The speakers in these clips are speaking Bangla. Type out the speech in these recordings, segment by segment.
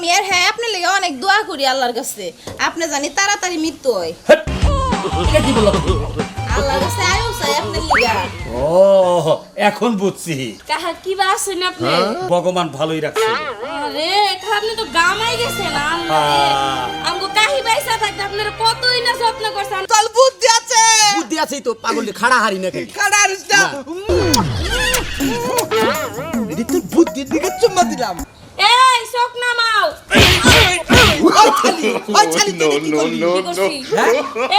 আমি আর হ্যাঁ আপনার লেগে অনেক দোয়া করি আল্লাহর কাছে আপনি জানি তাড়াতাড়ি মৃত্যু হয় এটা কি বললো আল্লাহর কাছে আয়ো চাই আপনার লিগা ও এখন বুঝছি কাহা কি বা আছেন আপনি ভগবান ভালোই রাখছে আরে আপনি তো গামাই গেছেন আমগো কাহি বাইসা থাকতে আপনার কতই না যত্ন করছেন চল বুদ্ধি আছে বুদ্ধি আছেই তো পাগল খাড়া হারি না কেন কাটার এটি তোর বুদ্ধির দিকে চুম্মা দিলাম এই চোখ নামাও ওই ছালি তুই কি করলি? কি করছি?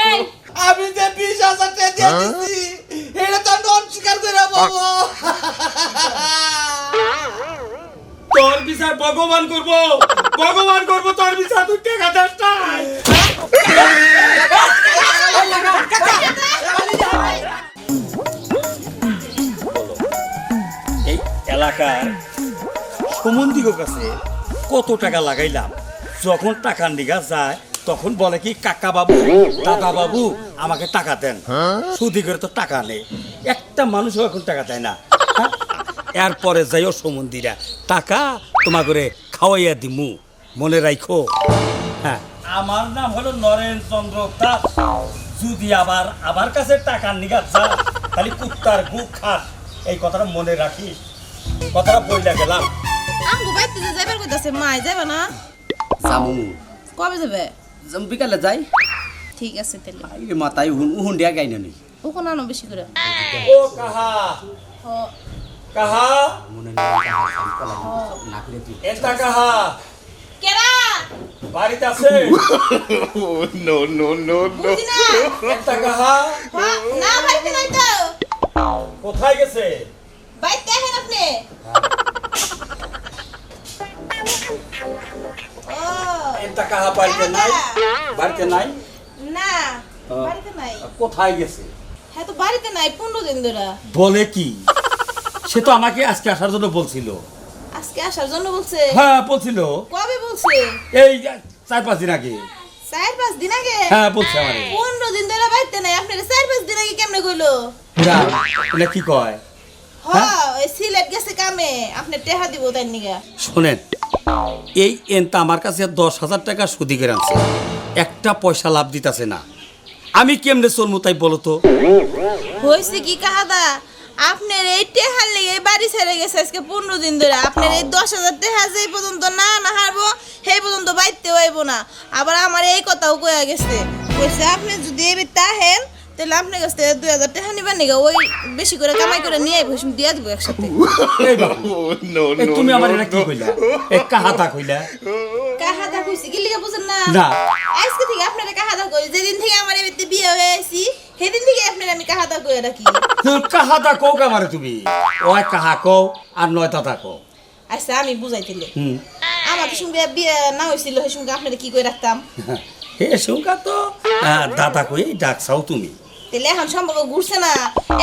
এই আমি যে 20,000 টাকা দিয়ে দিছি এটা তো নন স্বীকার করে বাবা তোর বিচার ভগবান করব তোর বিচার তুই টাকা দাস নাই এই এলাকার সম্বন্ধীর কাছে কত টাকা লাগাইলাম যখন টাকা নিগা যায় তখন বলে কি কাকা বাবু দাদা বাবু আমাকে টাকা দেন সুদি করে তো টাকা নেই একটা মানুষও এখন টাকা দেয় না হ্যাঁ? এরপরে যাইও সম্বন্ধীরা টাকা তোমা করে খাওয়াইয়া দিমু মনে রাখো হ্যাঁ আমার নাম হলো নরেন চন্দ্র দাস যদি আবার কাছে টাকা নিগা যা খালি কুত্তার গু খাস এই কথাটা মনে রাখিস কথাটা বইলা গেলাম আমগো বাইতে যে যাইবার কইতাছে মাই যাবে না সামু কবে যাবে বিকালে যাই ঠিক আছে তাহলে আইরে মাতাই উহুন দিয়া গাইনা নেই ওখানে আনো বেশি করে ও কাহা হ কাহা মনে নাই না করে তুই এটা কাহা কেরা বাড়িতে আছে বুঝি না এটা কাহা হ্যাঁ, না বাড়িতে নাই তো কোথায় গেছে বাইতে আহেন আপনি ও এটা কাহা বাড়িতে নাই বাড়িতে নাই না বাড়িতে নাই কোথায় গেছে হ্যাঁ তো বাড়িতে নাই 15 দিন ধরে বলে কি সে তো আমাকে আজকে আসার জন্য বলছিল আজকে আসার জন্য বলছে হ্যাঁ বলছিল কবে বলছে এই 4-5 দিন আগে 4-5 দিন আগে হ্যাঁ বলছে আমারে 15 দিন ধরে বাড়িতে নাই আপনারা 4-5 দিন আগে কেমনে কইলো এটা কি কয় হ্যাঁ ওই সিলেট গেছে কামে আপনি টেহা দিব তাই নিগা শোনেন এই এনটা আমার কাছে 10,000 টাকা সুদি করে আনছে একটা পয়সা লাভ দিতেছে না আমি কেমনে চলবো তাই বলো তো হইছে কি কাহাদা আপনার এই টেহার লেগে বাড়ি ছেড়ে গেছে আজকে 15 দিন ধরে আপনার এই 10,000 টেহা যেই পর্যন্ত না হারবো সেই পর্যন্ত বাইতে হইব না আবার আমার এই কথাও কইয়া গেছে কইছে আপনি যদি এই তাহেন তাহলে আপনার কাছ থেকে 2,000 টাকা নিবেন নিগা ওই বেশি করে কামাই করে নিয়ে আইব দিয়ে দিব একসাথে এই বাবু এই তুমি আমার এটা কি কইলা এক কাহাতা কইলা কাহাদা কইছি কি লিগা বুঝেন না না আজকে থেকে আপনারা কাহাদা কই যেদিন থেকে আমার এই বাড়িতে বিয়ে হয়েছি সেদিন থেকে আপনারা আমি কাহাদা কই রাখি তুই কাহাতা কও কামারে তুমি ওই কাহা কও আর নয় তাতা কও আচ্ছা আমি বুঝাইতেলে হুম আমার তো সঙ্গে বিয়ে না হয়েছিল সেই সঙ্গে আপনারা কি করে রাখতাম হে সুঙ্কা তো দাদা কই ডাকছাও তুমি তাহলে এখন সম্পর্ক ঘুরছে না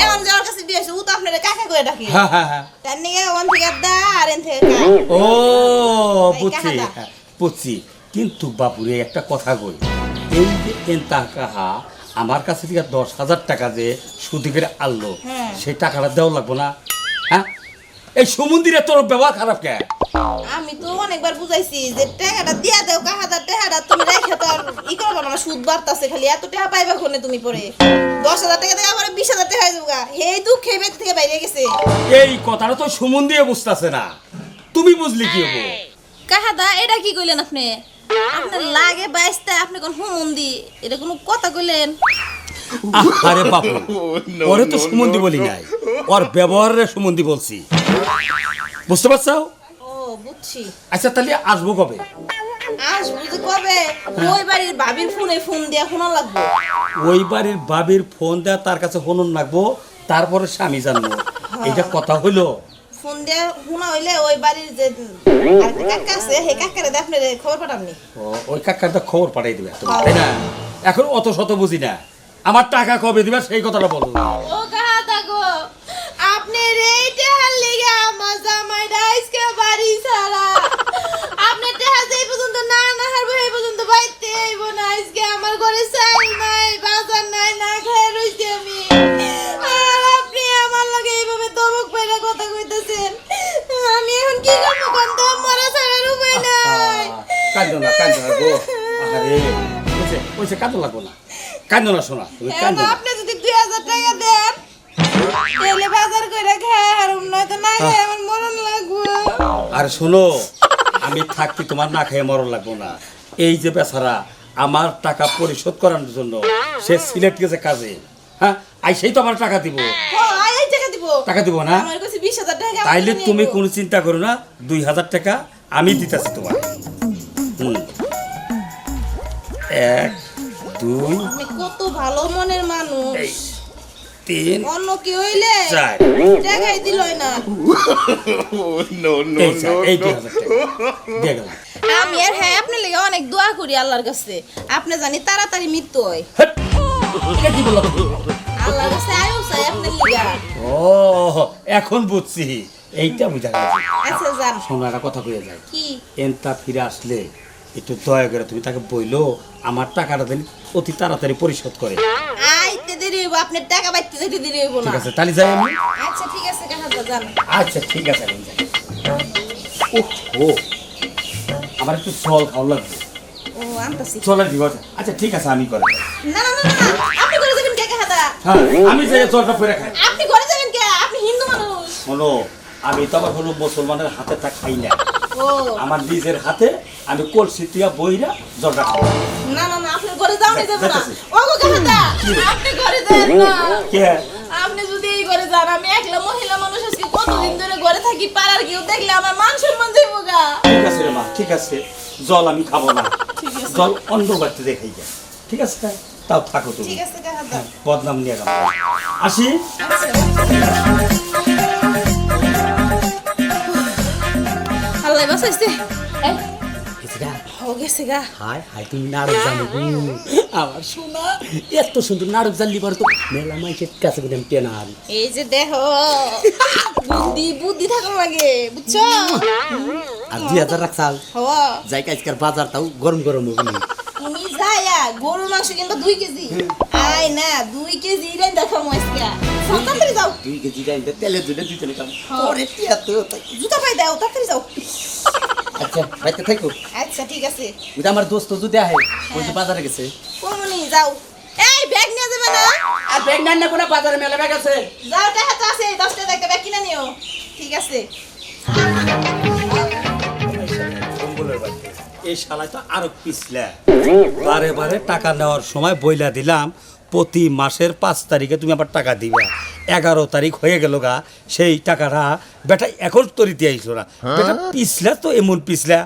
এখন যাওয়ার কাছে বিয়ে হয়েছে ও তো আপনারা কাকা করে ডাকে হ্যাঁ হ্যাঁ হ্যাঁ তার নিয়ে ওখান থেকে দা আর এন থেকে কা ও এই বুঝছি কাহাদা। হ্যাঁ, বুঝছি কিন্তু বাপুরে একটা কথা কই এই যে এনতা কাহা আমার কাছে থেকে 10,000 টাকা যে সুদি করে আনলো হ্যাঁ। সেই টাকাটা দেওয়া লাগবো না হ্যাঁ এই সমুদ্রে তোর ব্যবহার খারাপ কে আমি তো অনেকবার বুঝাইছি যে টাকাটা দিয়া দাও কাহাদা টাকাটা তুমি রেখে তো আর ই করবা না সুদ বাড়তাছে খালি এত টাকা পাইবা কোনে তুমি পরে 10,000 টাকা দিয়ে আমার 20,000 টাকা হয়ে যাবে এই দুঃখ এই বেদ থেকে বাইরে গেছে এই কথাটা তো সমুদ্রে বুঝতেছে না তুমি বুঝলি কি হবো কাহাদা এটা কি কইলেন আপনি আপনার লাগে বাইসটা আপনি কোন হুমন্দি এটা কোনো কথা কইলেন আরে বাপু ওরে তো সুমন্দি বলি নাই ওর ব্যবহারের সুমন্দি বলছি বুঝতে পারছো ও বুঝছি আচ্ছা তাহলে আসবো কবে আসবো যে কবে ওই বাড়ির ভাবির ফোনে ফোন দিয়া শোনা লাগবে ওই বাড়ির বাবির ফোন দেয়া তার কাছে হনন রাখবো তারপরে স্বামী জানবো এটা কথা হইলো ফোন দিয়া শোনা হইলে ওই বাড়ির যে আরেকটা কাকা আছে সেই কাকারে দিয়ে আপনার খবর পাঠামনি ও, ওই কাকার তো খবর পাঠাই দিবে তুমি, তাই না এখন অত শত বুঝি না আমার টাকা কবে দিবে সেই কথাটা বলো ও কাহাদা গো আপনি রেটে হাল লিগা আমার জামাইরা আজকে বাড়ি ছাড়া আপনি টাকা যেই পর্যন্ত না হারবো এই পর্যন্ত বাইতে আইব না আজকে আমার ঘরে চাল নাই বাজার নাই না খেয়ে রইছি আমি আর আপনি আমার লগে এইভাবে দমক পাইরা কথা কইতেছেন আমি এখন কি করবো কোন তো মরা ছাড়ার উপায় নাই কাঁদো না গো। আরে ওইসে কাঁদো লাগবো না, কাঁদো না শোনা, তুমি এখন কাঁদো না। আপনি যদি 2000 টাকা দেন তাহলে বাজার করে খাই আর নয়তো না খাই আমার মরণ লাগবে। আর শোনো, আমি থাকতে তোমার না খেয়ে মরণ লাগবো না। এই যে বেচারা আমার টাকা পরিশোধ করানোর জন্য সে সিলেট গেছে কাজে, হ্যাঁ আইসেই তো আমার টাকা দিব, ও আই টাকা দিব। টাকা দিব না। আমার কাছে 20000 টাকা। তাইলে তুমি কোনো চিন্তা করো না, 2000 টাকা আমি দিতেছি তোমার। 1 2 আপনি কত ভালো মনের মানুষ। 3 অন্য কি হইলে 4 টাকাই দিলই না। এই 2000 টাকা দিয়ে গেলাম। আমি আর হ্যাঁ আপনার লেগে অনেক দোয়া করি আল্লাহর কাছে, আপনি জানি তাড়াতাড়ি মৃত্যু হয়। এটা কি বললো? আল্লাহর কাছে আয়ু চাই আপনার লিগা। ও এখন বুঝছি, এইটা বুঝা গেছে। আচ্ছা যান। শোনো একটা কথা কইয়া যায়, কি? এনতা ফিরে আসলে একটু দয়া করে তুমি তাকে বইলো আমার টাকাটা দিন অতি তাড়াতাড়ি পরিশোধ করে। আইতে দেরি হইব, আপনার টাকা বাইতে যেতে দেরি হইব না। ঠিক আছে, তাহলে যাই আমি। আচ্ছা ঠিক আছে কাকা যান। আচ্ছা ঠিক আছে, আমি যাই। ও আমার একটু জল খাওয়া লাগবে। ও আনতাছি। জলের দিব। আচ্ছা ঠিক আছে, আমি করে দেব। না না না না, আপনি ঘরে যাবেন কে কাকা? হ্যাঁ আমি যাই জলটা পরে খাই। আপনি ঘরে যাবেন কে? আপনি হিন্দু মানুষ। শোনো, আমি তো আবার কোনো মুসলমানের হাতে তা খাই না, ও আমার নিজের হাতে আমি কলসি দিয়া বইরা জলটা খাই। না না না, আপনি ঘরে যাও না, যাবেন না। যাইতাছি। ও গো কাকা, আপনি ঘরে যান না। কে? আপনি যদি এই ঘরে যান, আমি একলা মহিলা মানুষ আজকে কতদিন ধরে ঘরে থাকি, পাড়ার কেউ দেখলে আমার মান সম্মান যাইব গা। ঠিক আছে রে মা, ঠিক আছে, জল আমি খাবো না, ঠিক আছে। জল অন্য বাড়িতে দেখাই যায়। ঠিক আছে, তাও থাকো তুমি, ঠিক আছে কাকা। বদনাম নিয়ে গেল। আসি। আল্লাহ বাঁচাইছে। গেছিগা ও গেছে গা। হাই হাই তুমি নাটক জানো গো। আমার সোনা এত সুন্দর নাটক জানলি পারো তো মেলা মাইসের কাছে গেলাম টেনার। এই যে দেহ বুদ্ধি বুদ্ধি থাকা লাগে, বুঝছো? আর 2000 রাখছাল হওয়া যাই আজকাল বাজার তাও গরম গরম হবে না। তুমি যায়া গরুর মাংস কিনবা 2 কেজি। আই না 2 কেজি রেন দেখো মস্কা। তাড়াতাড়ি যাও। 2 কেজি গাইতে তেলে দুলে দিতে নিতাম হ্যাঁ। পরে টিয়া তো জুতা পাই দাও, তাড়াতাড়ি যাও। আচ্ছা বাইতে থাকো। আচ্ছা ঠিক আছে। ওই যে আমার দোস্ত যদি আহে ওই যে বাজারে গেছে। কোমনি যাও। এই ব্যাগ নিয়ে যাবে না? আর ব্যাগ না কোন বাজারে মেলা ব্যাগ আছে। যাও, টাকা তো আছে, 10 টাকা একটা ব্যাগ কিনে নিও। ঠিক আছে। এই শালায় তো আরো পিছলা, বারে বারে টাকা নেওয়ার সময় বইলা দিলাম প্রতি মাসের 5 তারিখে তুমি আবার টাকা দিবা। 11 তারিখ হয়ে গেল গা, সেই টাকাটা বেটা এখন তরি দিয়ে আইসলো না। বেটা পিছলা তো এমন পিছলা,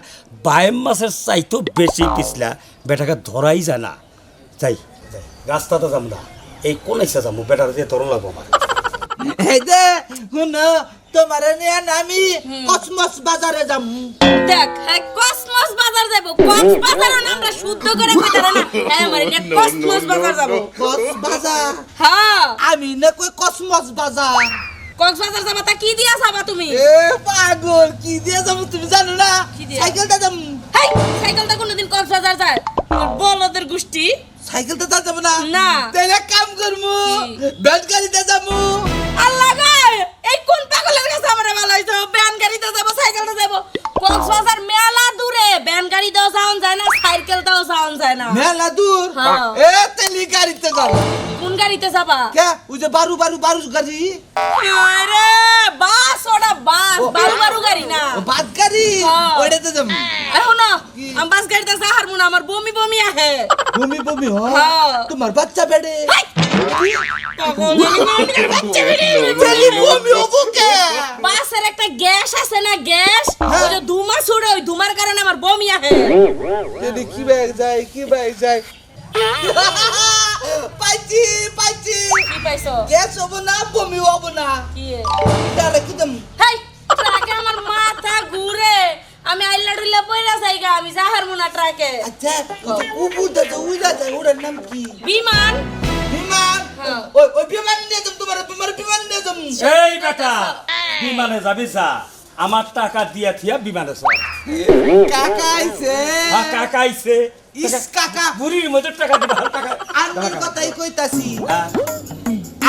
22 মাসের চাইতো বেশি পিছলা, বেটাকে ধরাই যায় না। যাই রাস্তা তো যাম না, এই কোন ইচ্ছা যাবো, বেটার দিয়ে ধরো লাগবো আমার। এই যে শুনো, তোমার নিয়ে আমি কসমস বাজারে যাম। দেখ হ্যাঁ কসমস বাজার যাব, কক্সবাজারও না আমরা শুদ্ধ করে কইতারা না, হ্যাঁ মানে এটা কসমস বাজার যাব। কস বাজার? হ্যাঁ আমি না কই কসমস বাজার। কক্সবাজার যাবা তা কি দিয়া যাবা তুমি? এ পাগল, কি দিয়ে যাবো তুমি জানো না? কি দিয়ে? সাইকেলটা যাম। হাই সাইকেলটা কোনদিন কক্সবাজার যায়? তোর বলদের গোষ্ঠী। সাইকেলটা তা যাবো না? না। তাহলে এক কাম করমু, কি? ব্যাট গাড়িতে যামু। আল্লাহ গো, এই কোন পাগলের কাছে আমারে ভালো হইছো? ব্যান গাড়িতে যাব, সাইকেলতে যাব। কক্সবাজার মেলা দূরে, ব্যান গাড়িতেও যাওন যায় না, সাইকেলতেও যাওন যায় না। মেলা দূর। হ্যাঁ। এ তেলি গাড়িতে যাবো। কোন গাড়িতে যাবা? কে ওই যে বারু গাড়ি? আরে বাস, ওটা বাস, বারু বারু গাড়ি না। ও বাস গাড়ি, হ্যাঁ। ওইটাতে যাবো। এখন কি? আমি বাস গাড়িতে যাহার মুনা, আমার বমি বমি আহে। বমি বমি হয়? হ্যাঁ। তোমার বাচ্চা বেড়ে? হাই! পাগল জানি না, আমি বাচ্চা বেরিয়ে গেছে। তেলি বমি হবো কে? বাসের একটা গ্যাস আছে না, গ্যাস, হ্যাঁ। ওই যে ধুমা ছুড়ে, ওই ধুমার কারণে আমার বমি আহে। তেলি কি ব্যাগ যায়? পাইছি। কি পাইছো? গ্যাস হবো না, বমি হবো না। কি? তাহলে কি দাম? হাই! ট্রাকে আমার মাথা ঘুরে, আমি আইলা ডুইলা পয়রা যাইগা, আমি যাহার মুনা ট্রাকে। আচ্ছা, উড়া যায়, ওটার নাম কি? বিমান। বিমান? হ্যাঁ। ওই বিমান নিয়ে যাম, তোমার বিমান নিয়ে যাম। এই বেটা, বিমানে যাবি যা, আমার টাকা দিয়া থিয়া বিমানে চল। কাকা আইছে। কাকা আইছে, ইস কাকা, বুড়ির মধ্যে টাকা দিবা, টাকা। আন্নের কথাই কইতাছি। হ্যাঁ।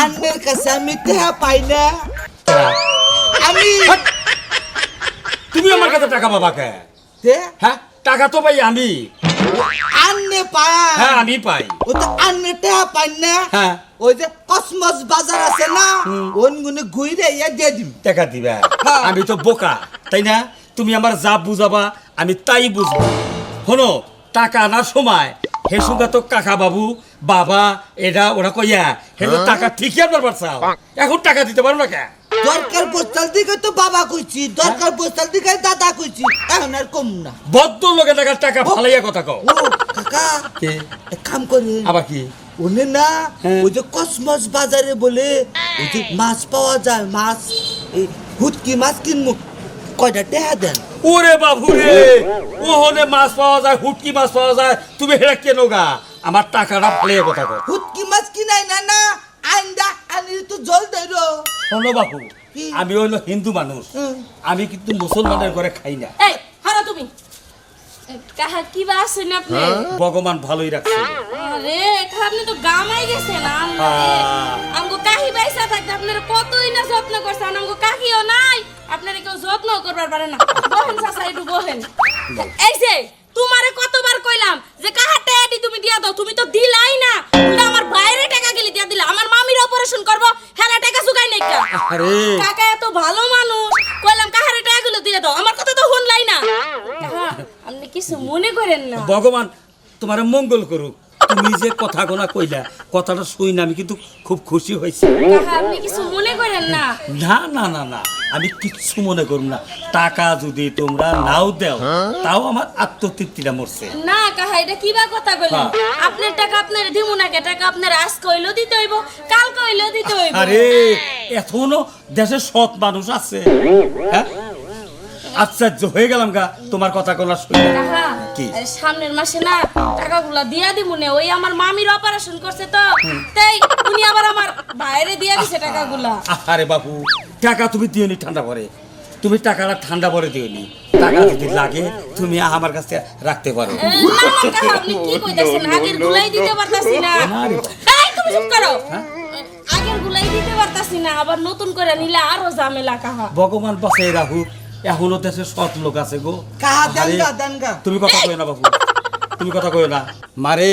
আন্নের কাছে আমি টেহা পাই না। আমি তুমি আমার কাছে টাকা পাবা কে? তে হ্যাঁ, টাকা তো পাই আমি। আন্নে পায় হ্যাঁ আমি পাই। ও তো আন্নে টাকা পাই না হ্যাঁ ওই যে কসমস বাজার আছে না ওনগুনে ঘুরে ইয়া দিয়ে দিবি টাকা দিবা। হ্যাঁ। আমি তো বোকা তাই না? তুমি আমার যা বুঝাবা আমি তাই বুঝবো। শোনো, টাকা আনার সময় হে সঙ্গে তো কাকা বাবু বাবা এটা ওরা কইয়া হেলো টাকা ঠিকই আনবার পারছাও, এখন টাকা দিতে পারো না কে? দরকার পোস্টাল দিকে তো বাবা কইছি দরকার পোস্টাল দিকে দাদা কইছি এখন আর কম না বদ্ধ লোকে টাকা ফালাইয়া কথা কও। ও কাকা কে? এক কাম করে আবার কি? ওনে না হ্যাঁ। ওই যে কসমস বাজারে বলে ওই যে মাছ পাওয়া যায় মাছ এই হুটকি মাছ কিনবো কয়টা টাকা দেন ওরে বাবু রে, ওহনে মাছ পাওয়া যায়, হুটকি মাছ পাওয়া যায়, তুমি হেরা কেন গা? আমার টাকাটা ফালিয়ে কথা কও। হুটকি মাছ কিনাই না না আইন্দা আনি তো জল দেরো শোনো বাবু, কি? আমি হইলো হিন্দু মানুষ, হুম। আমি কিন্তু মুসলমানের ঘরে খাই না। এই হারা তুমি কাহা কি বা আছেন আপনি? ভগবান ভালোই রাখছে। আরে আপনি তো গামাই গেছেন আমগো কাহি বাইসা থাকতে আপনারা কতই না যত্ন করছেন, আমগো কাকিও নাই, আপনারা কেউ যত্ন করবার পারে না। বহেন চাচা একটু বহেন। এই যে তোমারে কতবার কইলাম যে কাহার টাকাটি তুমি দিয়া দাও, তুমি তো দিলাই না। উল্টা আমার বাইরে টাকা গেলি দিয়া দিলা, আমার মামির অপারেশন করব হেরা টাকা জুগাই নাই কা। আরে কাকা এত ভালো মানুষ, কইলাম কাহারে টাকাগুলো দিয়ে দাও, আমার কথা তো শুনলাই না। কাহা আপনি কিছু মনে করেন না। ভগবান তোমার মঙ্গল করুক। তুমি যে কথা গোনা কইলা, কথাটা শুই না আমি কিন্তু খুব খুশি হয়েছি। কাহা আপনি কিছু মনে করেন না। না না না না, আমি কিচ্ছু মনে করব না। টাকা যদি তোমরা নাও দাও তাও আমার আত্মতৃপ্তিটা মরছে। না কাহা এটা কি বা কথা কইলেন? হ্যাঁ। আপনার টাকা আপনার দিমু না, কে টাকা আপনার আজ কইলো দিতে হইব, কাল কইলো দিতে হইব। আরে এখনো দেশে সৎ মানুষ আছে। হ্যাঁ আশ্চর্য হয়ে গেলাম গা তোমার কথা কোনা শুনে। কাহা কি? এই সামনের মাসে না টাকাগুলা দিয়া দিমু নে, ওই আমার মামির অপারেশন করছে তো, তাই উনি আবার আমার বাইরে দিয়া দিছে টাকাগুলা। আরে বাবু, টাকা তুমি দিওনি ঠান্ডা পরে, তুমি টাকাটা ঠান্ডা পরে দিওনি। টাকা যদি লাগে তুমি আমার কাছে রাখতে পারো। না না কাহা আপনি কি কইতাছেন? আগের গুলাই দিতে পারতাছি না। না রে বাবা। এই তুমি চুপ করো। আগের গুলাই দিতে পারতাছি না, আবার নতুন করে নিলে আরো ঝামেলা কাহা। ভগবান বাঁচাই রাখুক, এখনো দেশে সৎ লোক আছে গো। কাহা আরে, দেনগা দেনগা তুমি কথা কই না বাবু, তুমি কথা কই না। মারে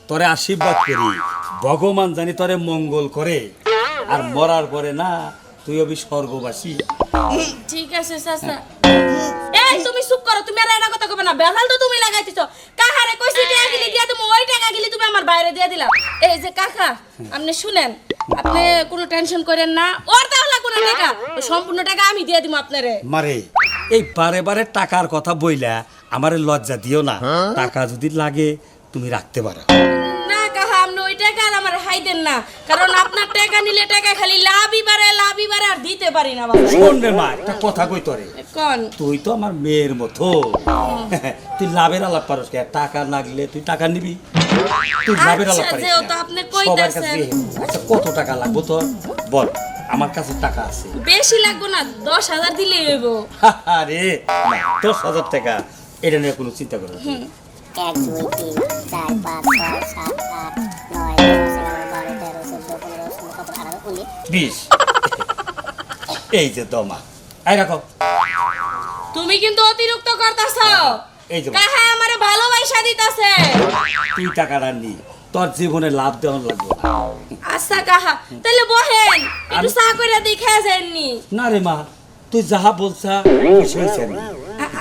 তোরে আশীর্বাদ করি, ভগবান জানি তোরে মঙ্গল করে, আর মরার পরে না তুই হবি স্বর্গবাসী। ঠিক আছে চাচা। এই তুমি চুপ করো, তুমি আর এটা কথা কইবে না। বেজাল তো তুমি লাগাইতেছো। কাহারে কইছি টাকা গিলি দিয়া তুমি ওই টাকা গিলি তুমি আমার বাইরে দিয়া দিলা। এই যে কাকা আপনি শুনেন, আপনি কোনো টেনশন করেন না, ওর দাও লাগবে না টাকা, ওই সম্পূর্ণ টাকা আমি দিয়ে দিব আপনারে। মারে এই বারে বারে টাকার কথা বইলা আমারে লজ্জা দিও না। টাকা যদি লাগে তুমি রাখতে পারো। না কাহা আপনি ওই টাকা আর আমার হাই দেন না, কারণ আপনার টাকা নিলে টাকা খালি লাভই বাড়ে আর দিতে পারি না বাবা। শোন রে মা, একটা কথা কই তোরে, কোন তুই তো আমার মেয়ের মতো। তুই লাভের আলাপ পারস কে? টাকা লাগলে তুই টাকা নিবি, তুই লাভের আলাপ আচ্ছা, পারিস যেহেতু না। আপনি সবার কাছে কইতাছেন। আচ্ছা কত টাকা লাগবো তোর বল, আমার কাছে টাকা আছে। বেশি লাগবে না, 10,000 দিলেই হইব। আরে না, 10,000 টাকা এটা নিয়ে কোনো চিন্তা করো না। 1 2 3 4 5 6 7 8 9 10 11 12 13 14 15 16 কত 18 19 20 এই যে দমা, এই রাখো। তুমি কিন্তু অতিরিক্ত করতাছো। এই যে কাহা আমারে ভালোবাসা দিতাছে। তুই টাকাটা নি, তোর জীবনে লাভ দেওয়া লাগবে না। আচ্ছা কাহা তাহলে বহেন একটু চা কইরা দেখে যাননি। না রে মা, তুই যাহা বলছা খুশি হয়েছে আমি।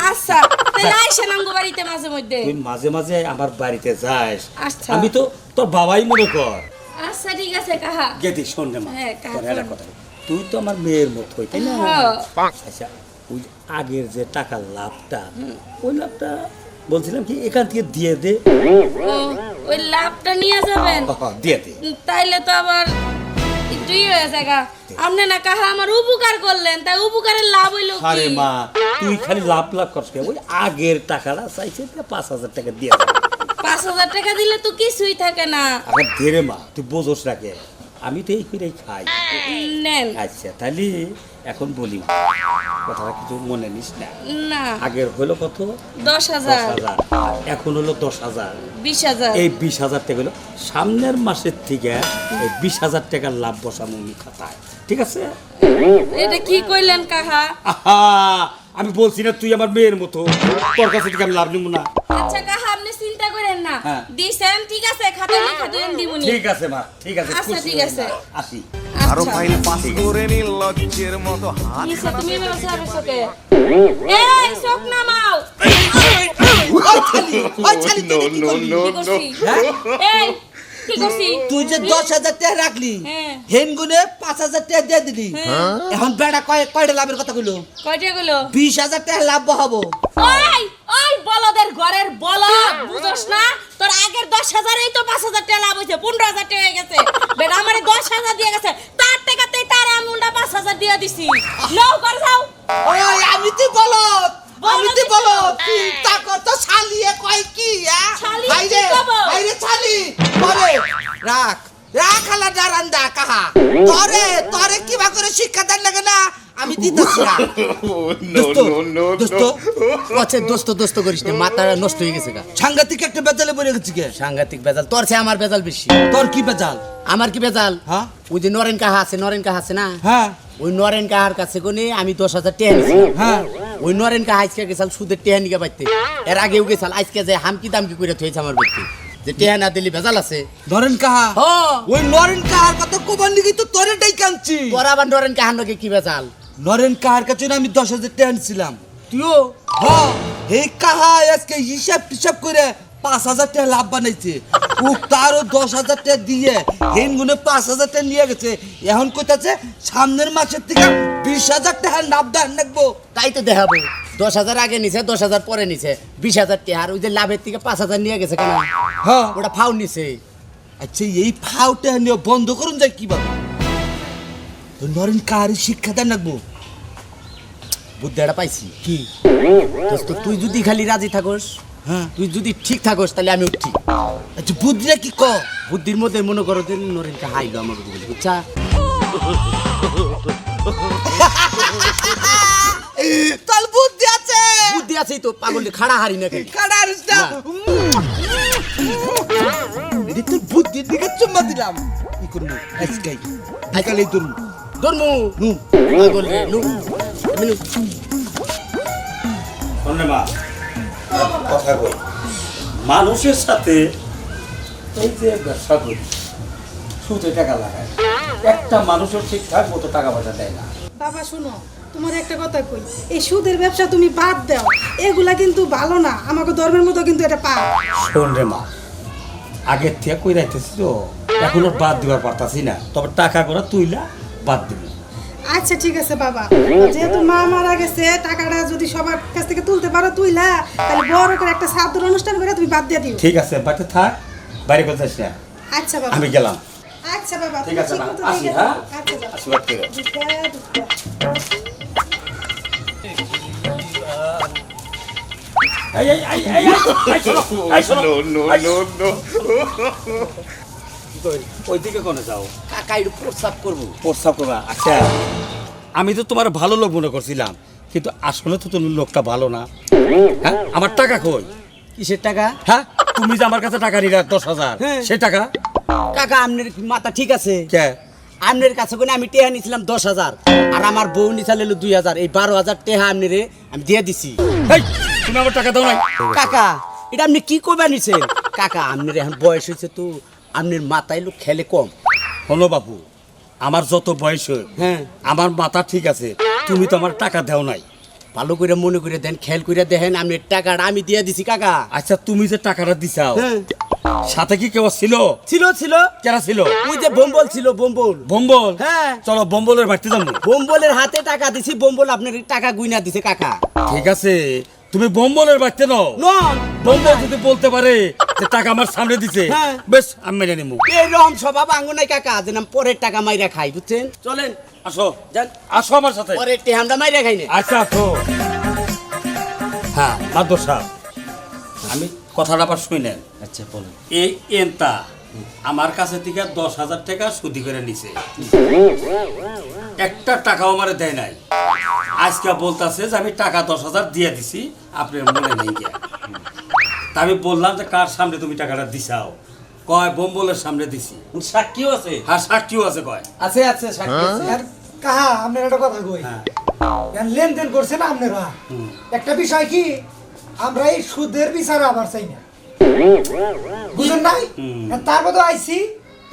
আচ্ছা তাহলে আইসেন আমগো বাড়িতে মাঝে মধ্যে। তুই মাঝে মাঝে আমার বাড়িতে যাস, আচ্ছা। আমি তো তোর বাবাই মনে কর। আচ্ছা ঠিক আছে কাহা। গেদি শোন রে মা, হ্যাঁ, কাকা। তোর একটা কথা, তুই তো আমার মেয়ের মতো হই, তাই না? হ্যাঁ। আচ্ছা ওই আগের যে টাকার লাভটা, ওই লাভটা বলছিলাম কি এখান থেকে দিয়ে দে। ও ওই লাভটা নিয়ে যাবেন? দিয়ে দে। তাইলে তো আবার একটুই হয়ে যাগা। আপনি না কাহা আমার উপকার করলেন, তাই উপকারের লাভ হইলো আরে কি? মা, তুই খালি লাভ লাভ করছ কে? ওই আগের টাকাটা চাইছে 5,000 টাকা দিয়ে দে। 5,000 টাকা দিলে তো কিছুই থাকে না। আবার দে রে মা, তুই বোঝস রাখে, আমি তো এই করেই খাই। নেন। আচ্ছা তাহলে এখন বলি, কথাটা কিছু মনে নিস না। না আগের হলো কত? 10,000 10,000, এখন হলো 10,000। 20,000। এই 20,000 টাকা হলো সামনের মাসের থেকে এই 20,000 টাকার লাভ বসানো খাতায়, ঠিক আছে? এটা কি কইলেন কাহা? আহা আমি বলছি না তুই আমার মেয়ের মতো, তোর কাছে থেকে আমি লাভ নিব না। আচ্ছা কাহা আপনি চিন্তা করেন না, হ্যাঁ। দিছেন ঠিক আছে, খাতা লেখা দিন দিবনি। ঠিক আছে মা, ঠিক আছে, আচ্ছা, খুশি ঠিক হয়ে আছে। যাও। আসি। আরো ফাইল পাস করে নিল লজ্জের মতো হাত নিছে তুমি ব্যবসা করছকে, এই চোখ নামাও। ওই ছালি তুই কি করলি? কি করছি? এই কি করছি? তুই যে 10,000 টাকা রাখলি হ্যাঁ। হেন গুনে 5,000 টাকা দিয়ে দিলি, এখন বেড়া কয়টা লাভের কথা কইলো? কয়টা গুলো? 20,000 টাকা লাভ হবো। ওই ওই বলদের ঘরের বলদ, বুঝছ না? তোর আগের 10,000 এই তো 5,000 টাকা লাভ হইছে, 15,000 টাকা হয়ে গেছে। বেটা আমারে 10,000 দিয়ে গেছে, তার টাকাতেই তার আমি উল্টা 5,000 দিয়ে দিছি। নাও করে যাও। ওই আমি তুই বলত, আমি তুই বলত বলত, তো। চিন্তা কর তো শালিয়ে কয় কি শালিয়ে হাইরে কি কব? হাইরে ছালি পরে রাখ রাখ আলা দারান্দা কাহা তরে তরে কি বা করে শিক্ষা দেন লাগে না আমি দিতেছি না। দোস্ত দোস্ত করিস না, মাথা নষ্ট হয়ে গেছে গা। সাংঘাতিক একটা বেজালে পড়ে গেছি কে? সাংঘাতিক বেজাল, তোর চেয়ে আমার বেজাল বেশি। তোর কি বেজাল? আমার কি বেজাল? হ্যাঁ? ওই যে নরেন কাহা আছে, নরেন কাহা আছে না, হ্যাঁ ওই নরেন কাহার কাছে কোনে আমি 10,000 টাকা নিয়েছিলাম। হ্যাঁ ওই নরেন কাহা আজকে গেছাল সুদের টেহা নিকে পাইতে, এর আগেও গেছাল, আজকে যে হামকি দামকি করে থইছে আমার ব্যক্তি যে টেহা না দিলি ভেজাল আছে। নরেন কাহা হ, ওই নরেন কাহার কথা কোবান দিকে তো তোরে ডাই কাঁদছি। তোর আবার নরেন কাহার নাকি কি ভেজাল? নরেন কাহার কাছে না আমি 10,000 টাকা আনছিলাম। তুইও হ্যাঁ এই কাহা আজকে হিসাব টিসাব করে 5,000 টাকা লাভ বানাইছে, ও তারও 10,000 টাকা দিয়ে হেন গুনে 5,000 টাকা নিয়ে গেছে। এখন কইতাছে সামনের মাসের থেকে 20,000 টাকা লাভ দেন রাখবো। তাই তো দেখাবো, 10,000 আগে নিছে, 10,000 পরে নিছে, 20,000 টাকা। আর ওই যে লাভের থেকে 5,000 নিয়ে গেছে কেন? হ্যাঁ ওটা ফাউ নিছে। আচ্ছা এই ফাউটা নিয়ে বন্ধ করুন যায় কি বাবা? তো নরেন কাহার শিক্ষা দেন রাখবো। বুদ্ধিটা পাইছি কি দোস্ত, তুই যদি খালি রাজি থাকস, হ্যাঁ তুই যদি ঠিক থাকস তাহলে আমি উঠি। আচ্ছা বুদ্ধিটা কি ক? বুদ্ধির মধ্যে মনে করো যে নরেনকে হাইলো আমার বুঝলি, বুঝছা? তার বুদ্ধি আছে, বুদ্ধি আছেই তো, পাগল খাড়া হারি না খালি। কাটার না এদি তোর বুদ্ধির দিকে চুম্মা দিলাম। কি করবো আজকে বিকালে ধরুন ধর্মু নু পাগল রে, নু আমি নু। শোনে মা, কথা কই, মানুষের সাথে এই যে ব্যবসা করি, সুদে টাকা লাগায়, একটা মানুষের ঠিকঠাক মতো টাকা পয়সা দেয় না। বাবা শুনো, তোমার একটা কথা কই, এই সুদের ব্যবসা তুমি বাদ দাও, এগুলা কিন্তু ভালো না, আমাকে ধর্মের মতো কিন্তু এটা পাপ। শোন রে মা, আগের থেকে কই রাখতেছি তো, এখন আর বাদ দিবার পারতাছি না, তবে টাকা করে তুইলা বাদ দিবি। আচ্ছা ঠিক আছে বাবা, যেহেতু মা মারা গেছে, টাকাটা যদি সবার কাছ থেকে তুলতে পারো তুইলা, তাহলে বড় করে একটা শ্রাদ্ধর অনুষ্ঠান করে তুমি বাদ দিয়ে দিও। ঠিক আছে, বাড়িতে থাক, বাইরে কথা না, আচ্ছা বাবা, আমি গেলাম। আচ্ছা বাবা, ঠিক তুমি আছে মা, মতো আসি, দেখে হ্যাঁ? থাকো। আচ্ছা বাবা, আশীর্বাদ করো। দুঃখা, দুঃখা। এই, এই, এই, এই, এই, শোনো, এই, শোনো, ওইদিকে কোনে যাও? কাকা একটু প্রস্তাব করবো। প্রস্তাব করবা? আচ্ছা, আমি তো তোমার ভালো লোক মনে করছিলাম, কিন্তু আসলে তো তোমার লোকটা ভালো না। হ্যাঁ, আমার টাকা কই? কিসের টাকা? হ্যাঁ, তুমি যে আমার কাছে টাকা নিলে 10,000, হ্যাঁ। সে টাকা কাকা আপনার কি মাথা ঠিক আছে? কে? আপনার কাছে কোনে আমি টেহা নিছিলাম 10,000, আর আমার বউ নিছালে 2,000, এই 12,000 টেহা আপনারে আমি দিয়ে দিছি। এই, তুমি আমার টাকা দাও নাই? কাকা এটা আপনি কি কইবা নিছেন? কাকা আপনার এখন বয়স হয়েছে তো, আপনার মাথায় লোক খেলে কম। হলো বাবু, আমার যত বয়স হয়, হ্যাঁ, আমার মাথা ঠিক আছে, তুমি তো আমার টাকা দাও নাই। ভালো করে মনে করে দেন, খেয়াল করে দেখেন, আপনি টাকাটা আমি দিয়ে দিছি কাকা। আচ্ছা, তুমি যে টাকাটা দিছাও, হ্যাঁ, সাথে কি কেউ ছিল? ছিল ছিল, কেরা ছিল? ওই যে বোম্বল ছিল, বোম্বল। বম্বল? হ্যাঁ, চলো বম্বলের বাড়িতে যাবো। বোম্বলের হাতে টাকা দিছি, বোম্বল আপনার টাকা গুইনা দিছে কাকা। ঠিক আছে, তুমি বম্বলের বাড়িতে নাও। নন বম্বল যদি বলতে পারে যে টাকা আমার সামনে দিছে, হ্যাঁ। বেশ, আমি মেনে নেবো। এইরকম স্বভাব আঙ্গু নাই কাকা, যে নাম পরের টাকা মাইরা খাই, বুঝছেন? চলেন আসো, যান, আসো আমার সাথে। পরের টেহা আমরা মাইরা খাই না। আচ্ছা, আসো। হ্যাঁ, মাদর সাহেব, আমি কথাটা আবার শুনেন। আচ্ছা বলেন। এই এনতা আমার কাছে থেকে 10,000 টাকা সুদি করে নিছে, একটা টাকাও আমারে দেয় নাই। আজকে বলতাছে যে আমি টাকা 10,000 দিয়ে দিছি, আপনার মনে নেই কে? তা আমি বললাম যে কার সামনে তুমি টাকাটা দিছাও? কয় বম্বলের সামনে দিছি। সাক্ষীও আছে? হ্যাঁ, সাক্ষীও আছে। কয় আছে আছে, সাক্ষী আছে। আর কাহা আপনার একটা কথা কই, হ্যাঁ, লেনদেন করছেন আপনারা একটা বিষয় কি আমরা এই সুদের বিচার আবার চাই না বুঝলেন নাই তার মধ্যে আইসি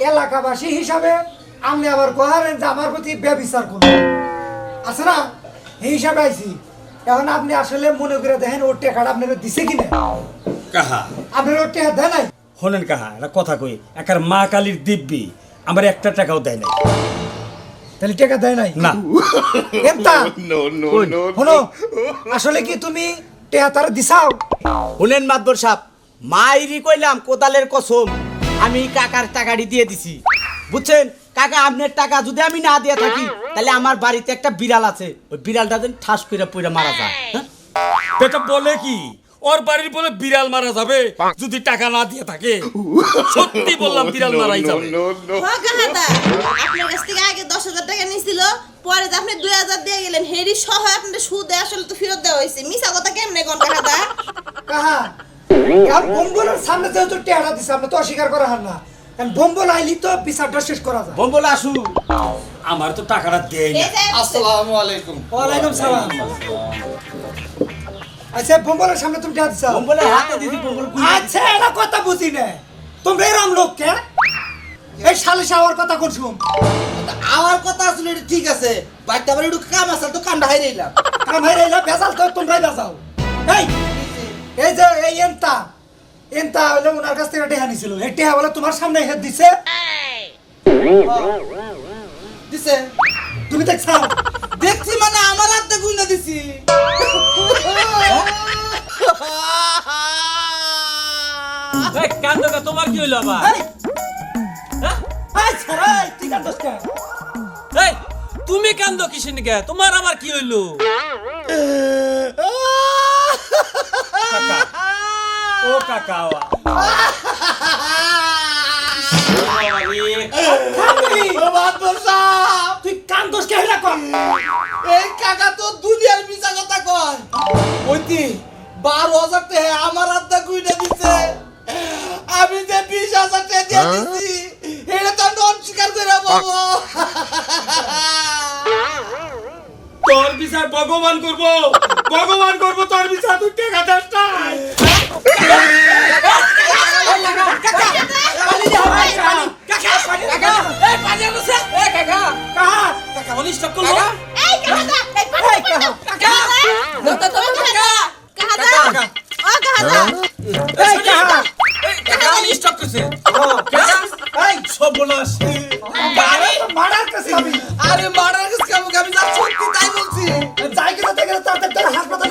এলাকাবাসী হিসাবে আপনি আবার কহারেন যে আমার প্রতি ব্যবিচার করুন আছে না এই হিসাবে আইসি এখন আপনি আসলে মনে করে দেখেন ওর টাকাটা আপনারা দিছে কিনা কাহা আপনার ওর টাকা দেয় নাই শোনেন কাহা একটা কথা কই একার মা কালীর দিব্যি আমার একটা টাকাও দেয় নাই তাহলে টাকা দেয় নাই না এমতা শোনো আসলে কি তুমি টাকা তারা দিছাও শুনেন মাতবর সাহেব মাইরি কইলাম কোদালের কসম আমি কাকার টাকাটি দিয়ে দিছি বুঝছেন কাকা আপনার টাকা যদি আমি না দিয়ে থাকি তাহলে আমার বাড়িতে একটা বিড়াল আছে ওই বিড়ালটা যেন ঠাস করে পড়ে মারা যায় হ্যাঁ? এটা বলে কি ওর বাড়ির বলে বিড়াল মারা যাবে যদি টাকা না দিয়ে থাকে সত্যি বললাম বিড়াল মারাই যাবে কাহাদা আপনার কাছ থেকে আগে 10,000 টাকা নিছিল পরে তো আপনি 2,000 দিয়ে গেলেন হেরি সহ আপনার সুদে আসলে তো ফেরত দেওয়া হয়েছে মিছা কথা কেমনে কোন কাহাদা কাহা আর বম্বলের সামনে যেহেতু টেহারা দিছে আপনি তো অস্বীকার করা হার না কারণ বম্বল আইলি তো বিচারটা শেষ করা যায় বল আসু আমার তো টাকাটা দেয় না আসসালামু আলাইকুম। ওয়ালাইকুম সালাম আচ্ছা বম্বলের সামনে তুমি টেহা দিছো বলে হাতে দিছি বল আচ্ছা এটা কথা বুঝি না তোমরা এরম লোক কে এই সালিশ হওয়ার কথা কোন শুন আমার কথা আসলে এটা ঠিক আছে বাড়িতে আবার একটু কাম আছে তো কামটা হাই রইলাম কাম হয়ে রইলা বেজাল তো তোমরাই বেজাও এই এই যে এই এনতা এনতা হলো ওনার কাছ থেকে টেহা নিছিল এই টেহা বলে তোমার সামনে হেড দিছে দিছে তুমি দেখছো দেখছি মানে আমার হাতে গুইনা দিছি কান্দকা তোমার কি হইলো আবার এই ছাড়া ঠিক আছে দোস্ত এই তুমি কান্দো কিসের নিকে তোমার আবার কি হইলো ও কাকা তুই কান দোষ কে হইলা কোন এই কাকা তো দুনিয়ার মিছা কথা কয় ওইতি 12,000 টাকা আমার হাতে গুইনা দিছে আমি যে 20,000 টাকা দিয়ে দিছি এটা তো আমি অস্বীকার করে বাবু তোর বিচার ভগবান করব তোর বিচার তুই টাকা দাস নাই এই কাহাদা এই কাহাদা কাহাদা ও কাহাদা এই কাহা এই সব বলাস মারার কাছে আমি আরে মারার কাছে কাম আমি যা সত্যি তাই বলছি যাই গেলে দেখে তাতে তোর হাসপাতালে